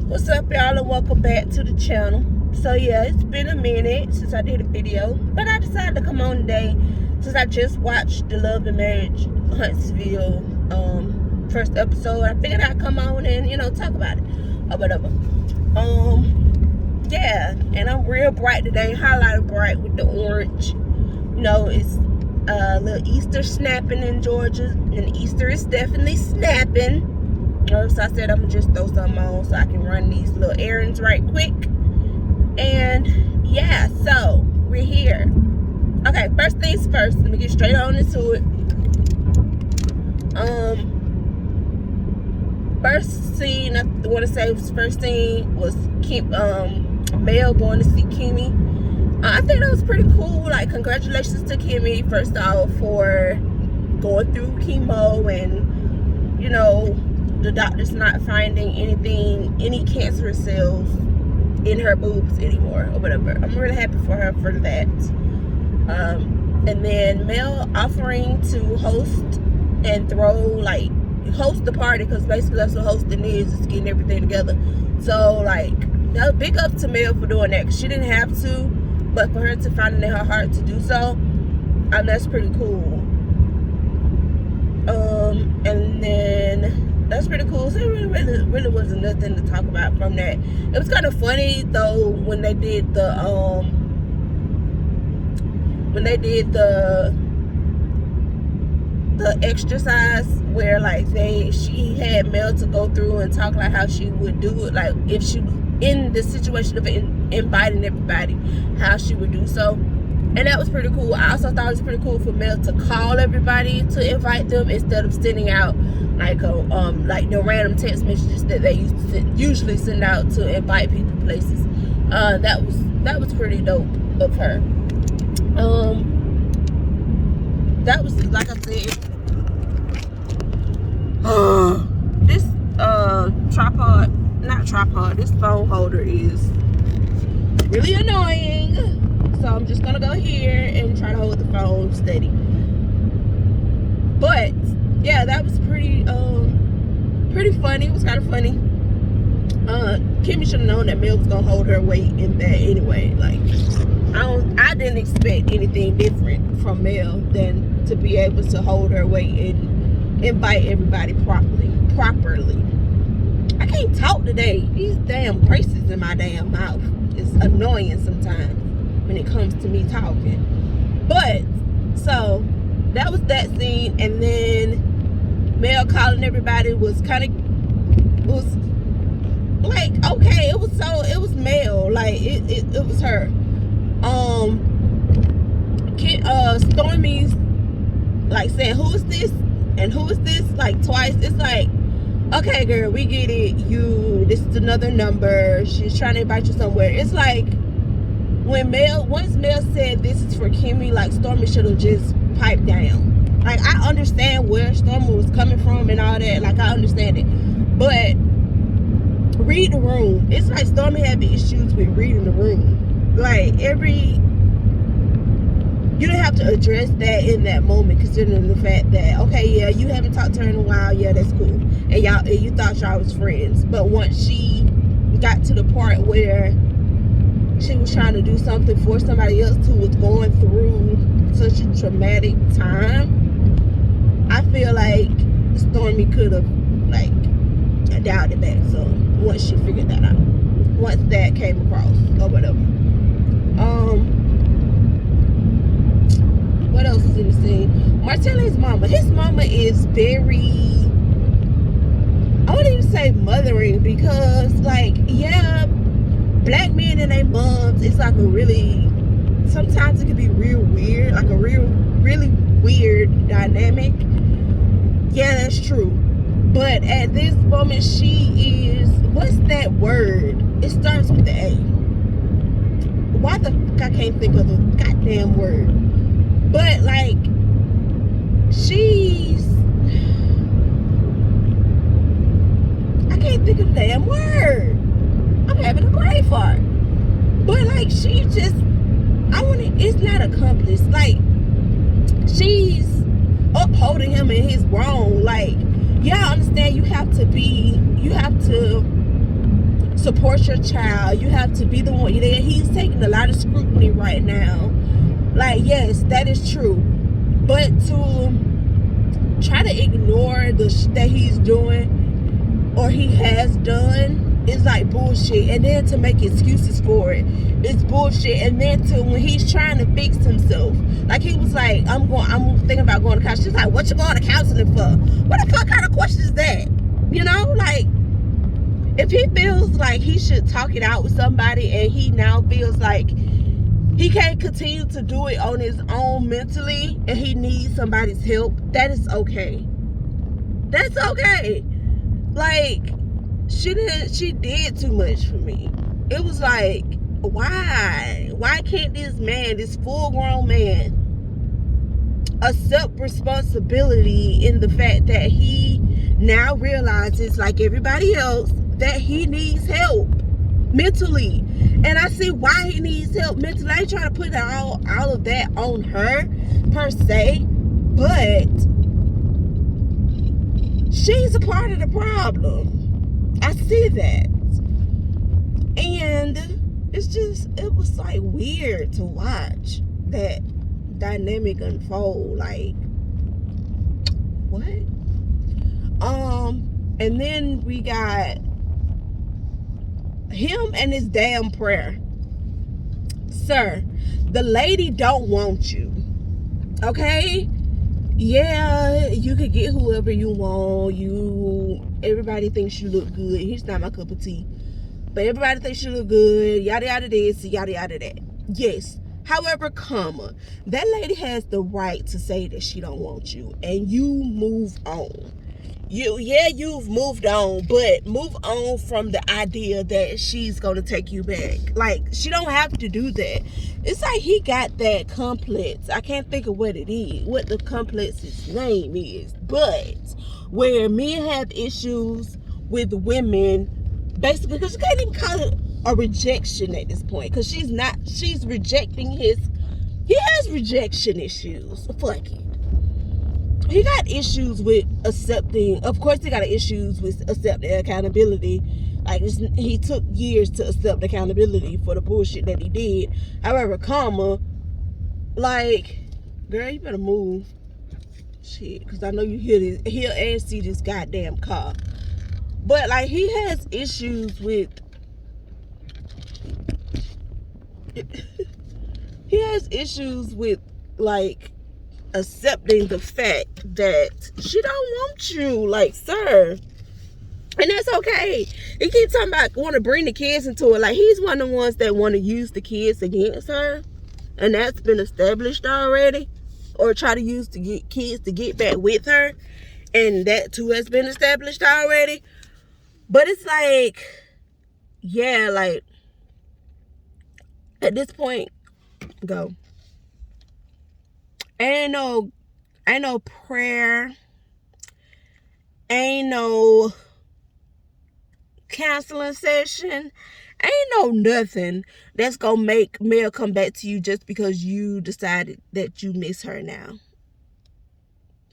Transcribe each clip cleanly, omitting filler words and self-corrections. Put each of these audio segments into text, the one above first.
What's up, y'all, and welcome back to the channel. So yeah, it's been a minute since I did a video, but I decided to come on today since I just watched the Love and Marriage Huntsville first episode. I figured I'd come on and talk about it or whatever. Yeah, and I'm real bright today, highlighted bright with the orange. It's a little Easter snapping in Georgia, and Easter is definitely snapping. So I said I'm gonna just throw something on so I can run these little errands right quick. And yeah, so we're here. Okay, first things first, let me get straight on into it. First scene, I want to say first scene was Mel going to see Kimmy. I think that was pretty cool. Like, congratulations to Kimmy, first off, for going through chemo and the doctor's not finding any cancerous cells in her boobs anymore or whatever. I'm really happy for her for that. And then Mel offering to host and host the party, because basically that's what hosting is getting everything together. So big up to Mel for doing that, because she didn't have to, but for her to find it in her heart to do so, that's pretty cool. And then that's pretty cool. So it really wasn't nothing to talk about from that. It was kind of funny though when they did the exercise where she had Mel to go through and talk like how she would do it, like if she in the situation of inviting everybody, how she would do so. And that was pretty cool. I also thought it was pretty cool for Mel to call everybody to invite them instead of sending out the random text messages that they usually send out to invite people places. That was pretty dope of her. That was, like I said, this this phone holder is really annoying. So I'm just gonna go here and try to hold the phone steady. But yeah, that was pretty funny. It was kind of funny. Kimmy should have known that Mel was gonna hold her weight in that anyway. I didn't expect anything different from Mel than to be able to hold her weight and invite everybody properly. I can't talk today. These damn braces in my damn mouth is annoying sometimes when it comes to me talking. But so that was that scene. And then Mel calling everybody was okay, it was Mel, it was her. Stormy's saying, who is this and who is this, twice. It's okay, girl, we get it. This is another number. She's trying to invite you somewhere. It's once Mel said this is for Kimmy, Stormy should have just piped down. I understand where Stormy was coming from and all that. I understand it. But read the room. It's Stormy had the issues with reading the room. You didn't have to address that in that moment, considering the fact that, okay, yeah, you haven't talked to her in a while. Yeah, that's cool. And you thought y'all was friends. But once she got to the part where she was trying to do something for somebody else who was going through such a traumatic time, I feel like Stormy could have dialed it back. So once she figured that out, once that came across or whatever. What else is in the scene? Martelli's mama. His mama is very, I wouldn't even say mothering, because black men and their moms, it's sometimes it can be real weird, really weird dynamic. Yeah, that's true. But at this moment, she is, what's that word? It starts with the A. Why the fuck I can't think of the goddamn word? But I can't think of the damn word. I'm having a brain fart. But it's not accomplice. She's upholding him in his wrong. Yeah, I understand you have to support your child. You have to be the one. He's taking a lot of scrutiny right now. Like, yes, that is true. But to try to ignore the shit that he's doing or he has done is like bullshit. And then to make excuses for it is bullshit. And then to when he's trying to fix himself, like he was like, I'm thinking about going to counseling. She's like, what you going to counseling for? What the fuck kind of question is that? You know, like, if he feels like he should talk it out with somebody and he now feels like he can't continue to do it on his own mentally and he needs somebody's help, that is okay. That's okay. Like, she did too much for me. It was like, why can't this man, this full-grown man, accept responsibility in the fact that he now realizes, like everybody else, that he needs help mentally? And I see why he needs help mentally. I ain't trying to put all of that on her per se, but she's a part of the problem. I see that. And it was like weird to watch that dynamic unfold. Like, what? And then we got him and his damn prayer. Sir, the lady don't want you. Okay? Yeah, you could get whoever you want. Everybody thinks you look good. He's not my cup of tea. But everybody thinks you look good. Yada yada this, yada yada that. Yes. However, that lady has the right to say that she don't want you. And you move on. You've moved on, but move on from the idea that she's gonna take you back. Like, she don't have to do that. It's like he got that complex. I can't think of what the complex's name is, but where men have issues with women, basically, because you can't even call it a rejection at this point, because she's rejecting he has rejection issues. Fuck it. He got issues with accepting. Of course, he got issues with accepting accountability. Like, he took years to accept accountability for the bullshit that he did. However, like, girl, you better move. Shit, because I know you hear and see this goddamn car. But, like, he has issues with. He has issues with, like, accepting the fact that she don't want you. Like, sir, and that's okay. He keeps talking about want to bring the kids into it. Like, he's one of the ones that want to use the kids against her, and that's been established already. Or try to use the kids to get back with her, and that too has been established already. But it's like, yeah, like, at this point, go. Ain't no prayer. Ain't no counseling session. Ain't no nothing that's gonna make Mel come back to you just because you decided that you miss her now.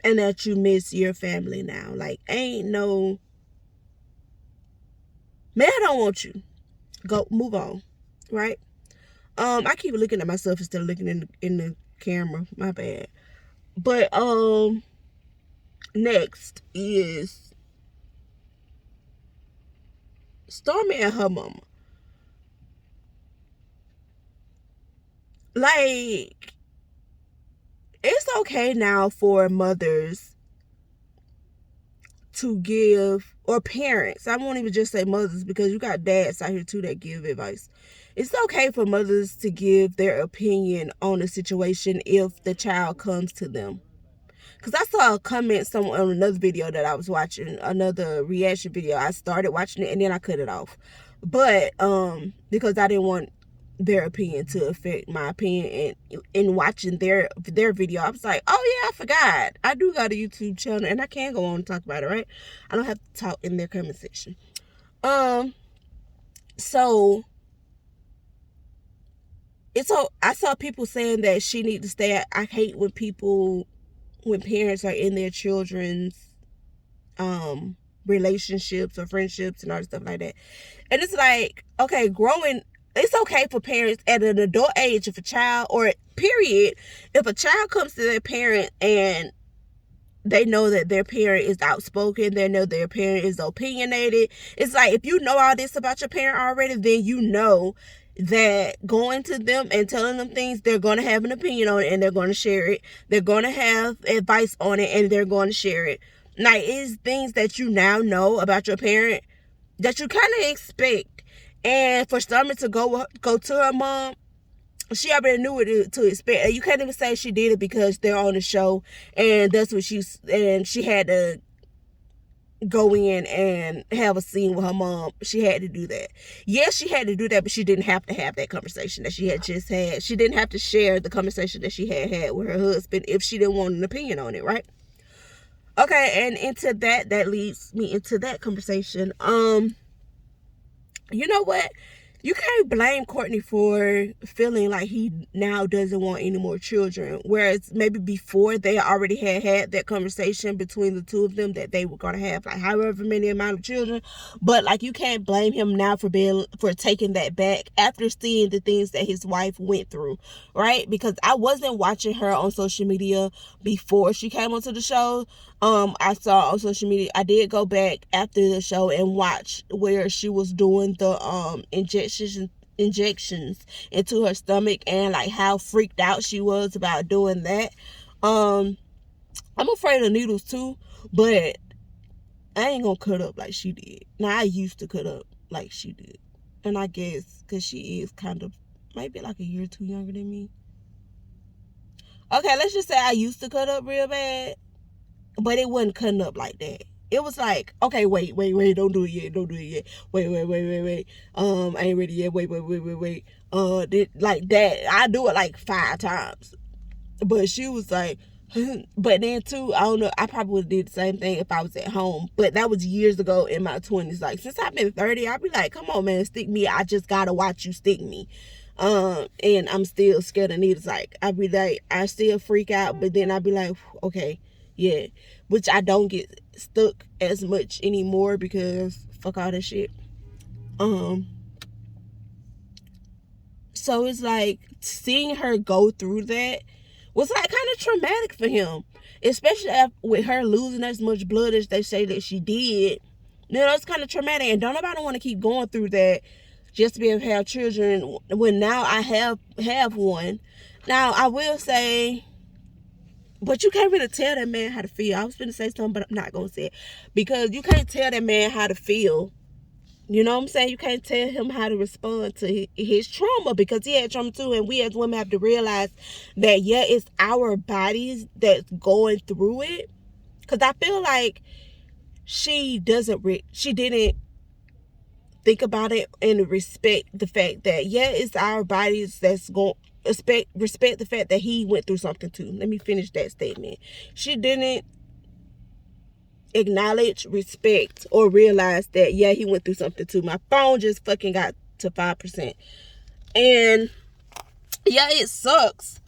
And that you miss your family now. Like, ain't no. Mel don't want you. Go, move on. Right? I keep looking at myself instead of looking in the camera. My bad. But next is Stormy and her mama. Like, it's okay now for mothers to give, or parents, I won't even just say mothers, because you got dads out here too that give advice. It's okay for mothers to give their opinion on a situation if the child comes to them. Because I saw a comment on another video that I was watching, another reaction video. I started watching it and then I cut it off. But because I didn't want their opinion to affect my opinion, and in watching their video, I was like, oh yeah, I forgot. I do got a YouTube channel and I can go on and talk about it, right? I don't have to talk in their comment section. So I saw people saying that she need to stay. I hate when parents are in their children's relationships or friendships and all this stuff like that. And it's like, okay, it's okay for parents at an adult age, if a child, or period, if a child comes to their parent and they know that their parent is outspoken, they know their parent is opinionated. It's like, if you know all this about your parent already, then you know that going to them and telling them things, they're going to have an opinion on it and they're going to share it. They're going to have advice on it and they're going to share it. Like, it's things that you now know about your parent that you kind of expect. And for Summer to go to her mom, she already knew what to expect. And you can't even say she did it because they're on the show and that's what she had to go in and have a scene with her mom. She had to do that. Yes, she had to do that, but she didn't have to have that conversation that she had just had. She didn't have to share the conversation that she had with her husband if she didn't want an opinion on it, right? Okay, and into that leads me into that conversation. You know what? You can't blame Courtney for feeling like he now doesn't want any more children. Whereas maybe before they already had that conversation between the two of them that they were going to have like however many amount of children. But like, you can't blame him now for taking that back after seeing the things that his wife went through, right? Because I wasn't watching her on social media before she came onto the show. I saw on social media, I did go back after the show and watch where she was doing the injections into her stomach and like how freaked out she was about doing that. I'm afraid of needles too, but I ain't gonna cut up like she did. Now, I used to cut up like she did, and I guess because she is kind of maybe like a year or two younger than me. Okay, let's just say I used to cut up real bad, but it wasn't cutting up like that. It was like, okay, wait, don't do it yet, wait, I ain't ready yet, wait, like that. I do it like 5 times, but she was like, but then too, I don't know, I probably would have did the same thing if I was at home, but that was years ago in my 20s. Like, since I've been 30, I'll be like, come on, man, stick me. I just gotta watch you stick me. And I'm still scared of needles. Like, I be like, I still freak out, but then I be like, okay, yeah, which I don't get stuck as much anymore because fuck all that shit. So it's like, seeing her go through that was like kind of traumatic for him, especially with her losing as much blood as they say that she did. You know, it's kind of traumatic, and don't nobody want to keep going through that just to be able to have children when now I have one. Now, I will say, but you can't really tell that man how to feel. I was going to say something, but I'm not going to say it. Because you can't tell that man how to feel. You know what I'm saying? You can't tell him how to respond to his trauma, because he had trauma too. And we as women have to realize that, yeah, it's our bodies that's going through it. Because I feel like she didn't think about it and respect the fact that, yeah, it's our bodies that's going respect the fact that he went through something too. Let me finish that statement. She didn't acknowledge, respect, or realize that, yeah, he went through something too. My phone just fucking got to 5%. And yeah, it sucks.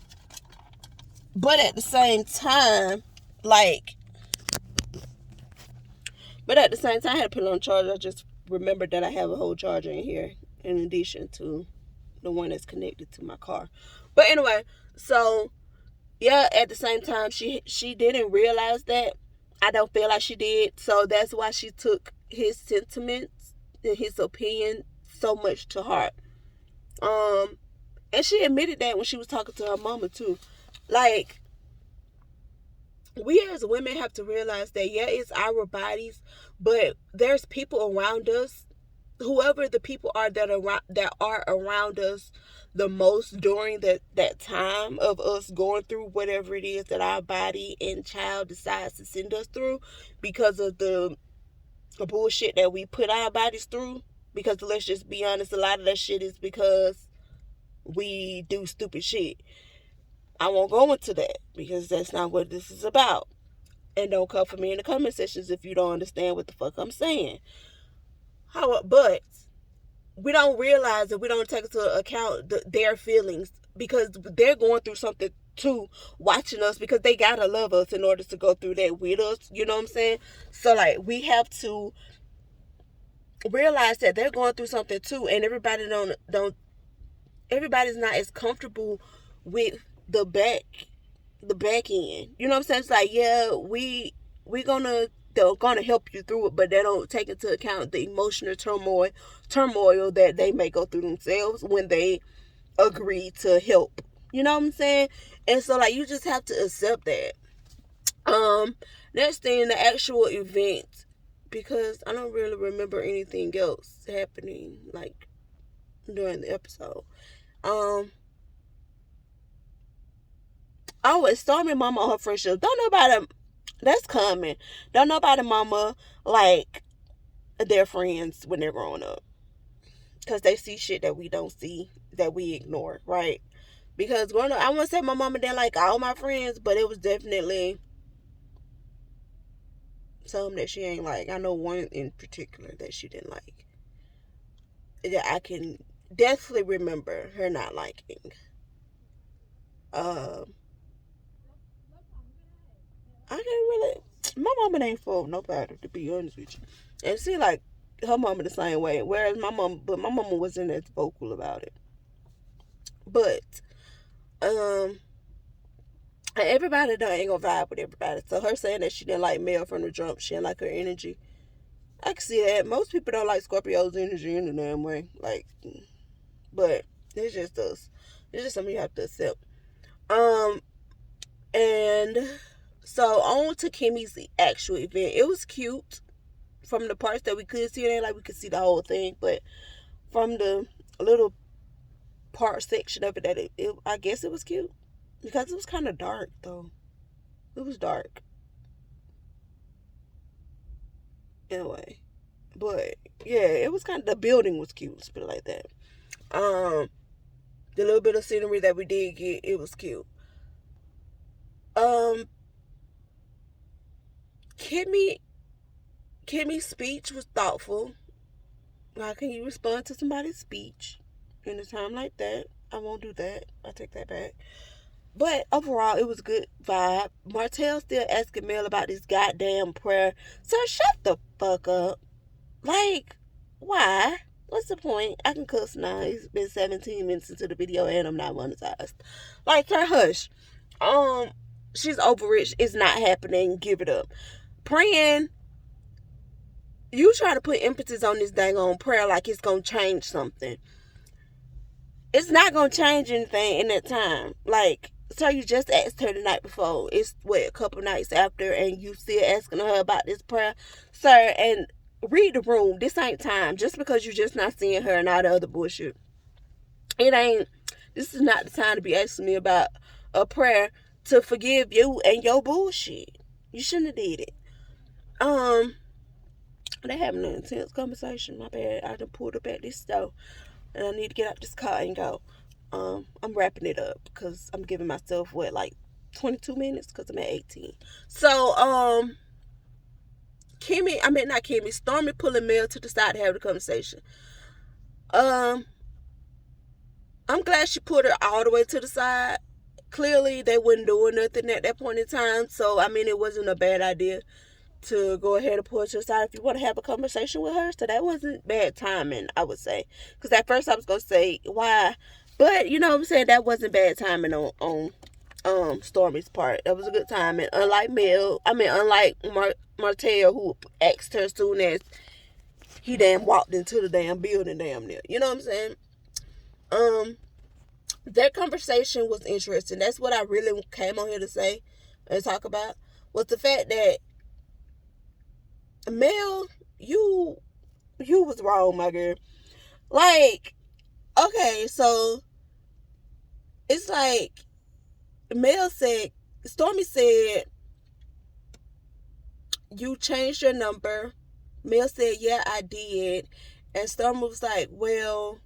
But at the same time, I had to put it on charge. I just remembered that I have a whole charger in here in addition to the one that's connected to my car. But anyway, so yeah, at the same time, she didn't realize that. I don't feel like she did. So that's why she took his sentiments and his opinion so much to heart. And she admitted that when she was talking to her mama too. Like, we as women have to realize that, yeah, it's our bodies, but there's people around us, whoever the people are that are around us the most during that time of us going through whatever it is that our body and child decides to send us through, because of the bullshit that we put our bodies through. Because let's just be honest, a lot of that shit is because we do stupid shit. I won't go into that because that's not what this is about. And don't come for me in the comment sections if you don't understand what the fuck I'm saying. But we don't realize that we don't take into account their feelings, because they're going through something to watching us, because they gotta love us in order to go through that with us. You know what I'm saying? So like we have to realize that they're going through something too, and everybody's not as comfortable with the back end. You know what I'm saying? It's like, yeah, they're gonna help you through it, but they don't take into account the emotional turmoil that they may go through themselves when they agree to help. You know what I'm saying? And so like you just have to accept that. Next thing, the actual event, because I don't really remember anything else happening like during the episode. Oh, it's Stormy Mama on her first show. Don't nobody, that's coming. Don't nobody mama like their friends when they're growing up, because they see shit that we don't see, that we ignore, right? Because growing up, I wouldn't say my mama didn't like all my friends, but it was definitely some that she ain't like. I know one in particular that she didn't like, that I can definitely remember her not liking. Um, I can't really. My mama ain't for nobody, to be honest with you. And she like her mama the same way. Whereas my mama wasn't as vocal about it. But everybody done ain't gonna vibe with everybody. So her saying that she didn't like Mel from the jump, she didn't like her energy. I can see that. Most people don't like Scorpio's energy in the damn way. Like, but it's just us. It's just something you have to accept. And so on to Kimmy's actual event. It was cute from the parts that we could see. It ain't like we could see the whole thing, but from the little part section of it that I guess it was cute, because it was kind of dark though. It was dark in a way, but yeah, it was kind of, the building was cute. Let's put it like that. The little bit of scenery that we did get, it was cute. Kimmy's speech was thoughtful. How can you respond to somebody's speech in a time like that? I won't do that. I take that back. But overall, it was a good vibe. Martell still asking Mel about this goddamn prayer. So shut the fuck up. Like, why? What's the point? I can cuss now. It's been 17 minutes into the video and I'm not monetized. Like, sir, hush. She's over it. It's not happening. Give it up. Praying. You try to put impetus on this dang on prayer like it's gonna change something. It's not gonna change anything in that time. Like, so you just asked her the night before. It's a couple nights after, and you still asking her about this prayer, sir. And read the room. This ain't time. Just because you just not seeing her and all the other bullshit, it ain't. This is not the time to be asking me about a prayer to forgive you and your bullshit. You shouldn't have did it. They having an intense conversation. My bad. I done pulled up at this store, and I need to get out this car and go. I'm wrapping it up because I'm giving myself like 22 minutes because I'm at 18. So Stormy pulling Mel to the side to have the conversation. I'm glad she put her all the way to the side. Clearly they wasn't doing nothing at that point in time, so I mean it wasn't a bad idea to go ahead and pull her to the side if you want to have a conversation with her. So that wasn't bad timing, I would say. Because at first I was gonna say why, but you know what I'm saying, that wasn't bad timing on Stormy's part. That was a good timing. Unlike Martell, who asked her soon as he damn walked into the damn building damn near. You know what I'm saying? That conversation was interesting. That's what I really came on here to say and talk about, was the fact that Mel, you was wrong, my girl. Like, okay, so it's like Stormy said, you changed your number. Mel said, yeah, I did. And Stormy was like, well,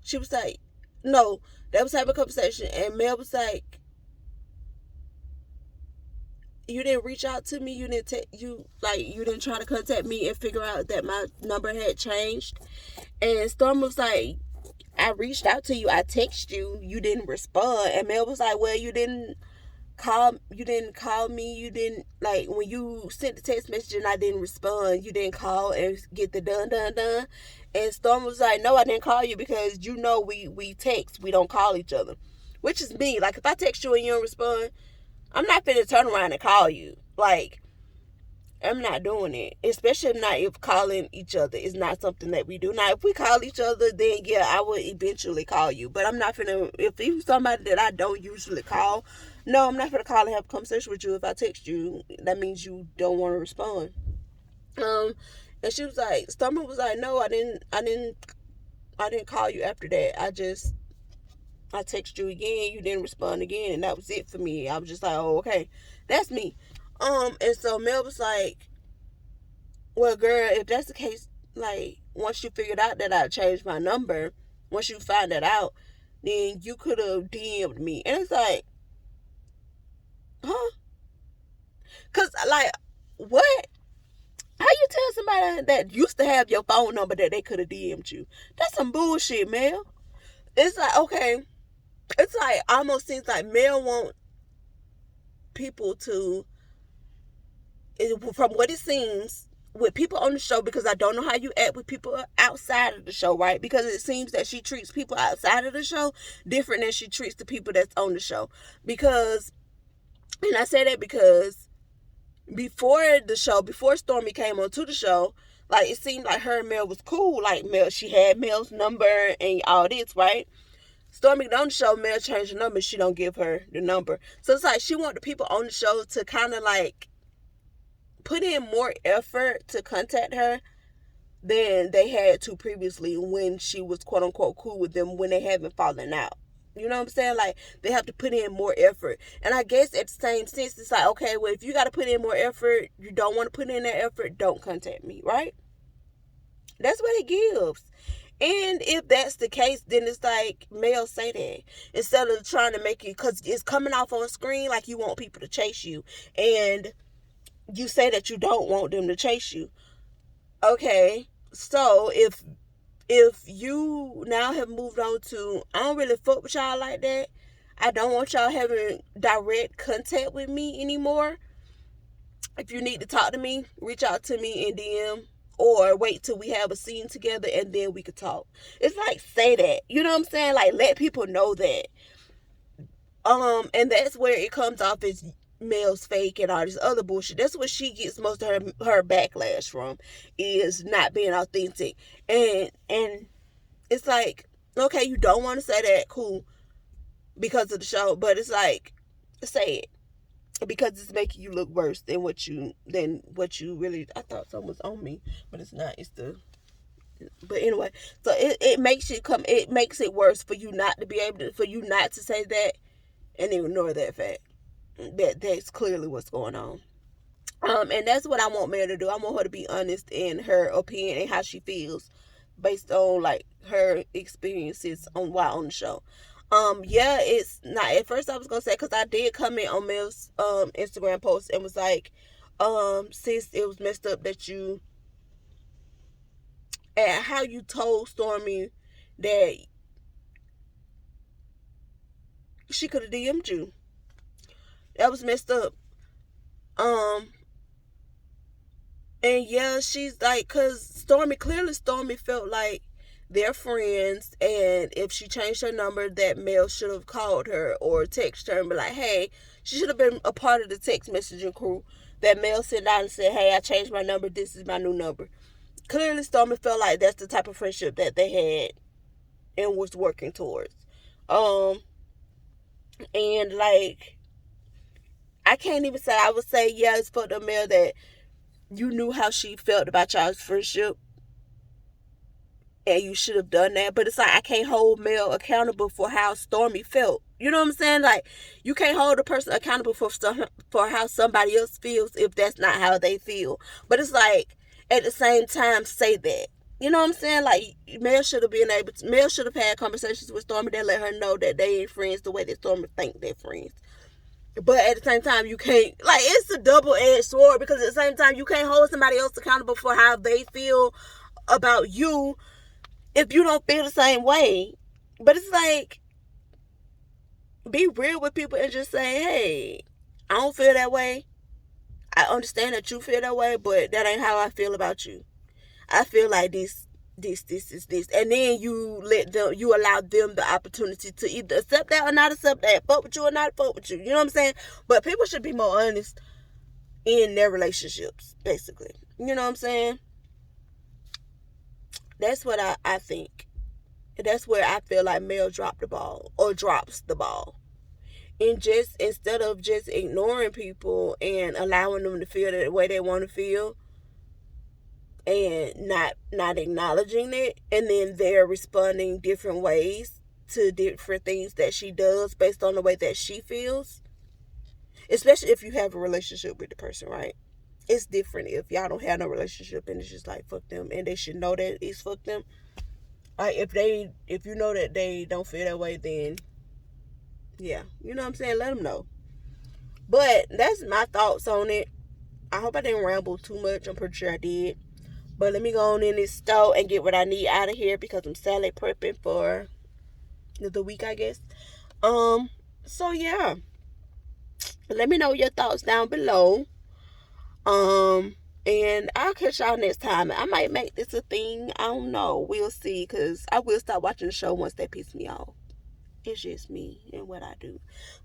she was like, no, that was having a conversation. And Mel was like, you didn't reach out to me. You didn't try to contact me and figure out that my number had changed. And Storm was like, I reached out to you, I texted you, you didn't respond. And Mel was like, well, you didn't call me, you didn't, like, when you sent the text message and I didn't respond, you didn't call and get the done. And Storm was like, no, I didn't call you because we text, we don't call each other. Which is me. Like, if I text you and you don't respond, I'm not finna turn around and call you. Like, I'm not doing it. Especially not if calling each other is not something that we do. Now, if we call each other, then yeah, I would eventually call you. But I'm not finna, if you somebody that I don't usually call, no, I'm not finna call and have a conversation with you. If I text you, that means you don't want to respond. And she was like, Stormy was like, no, I didn't call you after that. I texted you again, you didn't respond again, and that was it for me. I was just like, oh, okay, that's me. And so Mel was like, well, girl, if that's the case, like, once you figured out that I changed my number, once you find that out, then you could have DM'd me. And it's like, huh? Because, like, what? How you tell somebody that used to have your phone number that they could have DM'd you? That's some bullshit, Mel. It's like, okay, it's like, almost seems like Mel want people to, from what it seems, with people on the show, because I don't know how you act with people outside of the show, right? Because it seems that she treats people outside of the show different than she treats the people that's on the show. Because, and I say that because before the show, before Stormy came onto the show, like, it seemed like her and Mel was cool. Like, Mel, she had Mel's number and all this, right? Stormy on the show, Mel changed the number, she don't give her the number. So it's like she want the people on the show to kind of like put in more effort to contact her than they had to previously when she was quote unquote cool with them, when they haven't fallen out. You know what I'm saying? Like, they have to put in more effort. And I guess at the same sense, it's like, okay, well, if you got to put in more effort, you don't want to put in that effort, don't contact me, right? That's what it gives. And if that's the case, then it's like, Mel, say that. Instead of trying to make it, because it's coming off on screen like you want people to chase you. And you say that you don't want them to chase you. Okay, so if you now have moved on to, I don't really fuck with y'all like that, I don't want y'all having direct contact with me anymore. If you need to talk to me, reach out to me in DM, or wait till we have a scene together and then we could talk. It's like, say that. You know what I'm saying? Like, let people know that. And that's where it comes off as Mel's fake and all this other bullshit. That's what she gets most of her backlash from, is not being authentic. And it's like, okay, you don't want to say that, cool, because of the show, but it's like, say it, because it's making you look worse than what you really. I thought something was on me, but it's not. It's the. But anyway, so it makes it worse for you not to be able to, for you not to say that and ignore that fact. That's clearly what's going on. And that's what I want Mel to do. I want her to be honest in her opinion and how she feels based on, like, her experiences while on the show. Yeah, it's not, at first I was gonna say, because I did comment on Mel's Instagram post and was like, sis, it was messed up that you, and how you told Stormy that she could have DM'd you. That was messed up. And yeah, she's like, cause Stormy felt like they're friends, and if she changed her number, that Mel should have called her or texted her and be like, hey, she should have been a part of the text messaging crew that Mel sent out and said, hey, I changed my number, this is my new number. Clearly Stormy felt like that's the type of friendship that they had and was working towards. And like, I can't even say, I would say, yeah, it's for the Mel that you knew how she felt about y'all's friendship and you should have done that. But it's like, I can't hold Mel accountable for how Stormy felt. You know what I'm saying? Like, you can't hold a person accountable for how somebody else feels if that's not how they feel. But it's like, at the same time, say that. You know what I'm saying? Like, Mel should have had conversations with Stormy that let her know that they ain't friends the way that Stormy think they're friends. But at the same time, you can't, like, it's a double-edged sword, because at the same time, you can't hold somebody else accountable for how they feel about you if you don't feel the same way. But it's like, be real with people and just say, hey, I don't feel that way. I understand that you feel that way, but that ain't how I feel about you. I feel like this is this. And then you allow them the opportunity to either accept that or not accept that. Fuck with you or not fuck with you. You know what I'm saying? But people should be more honest in their relationships, basically. You know what I'm saying? That's what I think. That's where I feel like Mel dropped the ball or drops the ball. And just instead of just ignoring people and allowing them to feel the way they want to feel and not acknowledging it, and then they're responding different ways to different things that she does based on the way that she feels, especially if you have a relationship with the person, right? It's different if y'all don't have no relationship and it's just like fuck them, and they should know that it's fuck them. Like if you know that they don't feel that way, then yeah, you know what I'm saying, let them know. But that's my thoughts on it. I hope I didn't ramble too much. I'm pretty sure I did. But let me go on in this store and get what I need out of here because I'm salad prepping for the week, I guess. So yeah. Let me know your thoughts down below. And I'll catch y'all next time. I might make this a thing. I don't know. We'll see. Cause I will stop watching the show once they piss me off. It's just me and what I do.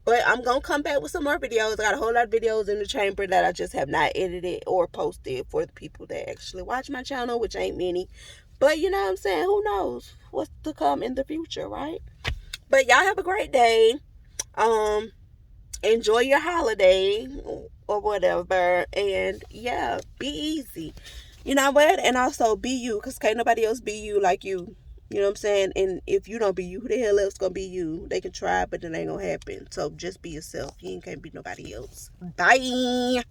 But I'm going to come back with some more videos. I got a whole lot of videos in the chamber that I just have not edited or posted for the people that actually watch my channel, which ain't many. But you know what I'm saying? Who knows what's to come in the future, right? But y'all have a great day. Enjoy your holiday or whatever. And yeah, be easy. You know what? And also be you, because can't nobody else be you like you. You know what I'm saying? And if you don't be you, who the hell else gonna be you? They can try, but it ain't gonna happen. So just be yourself. You ain't can't be nobody else. Bye.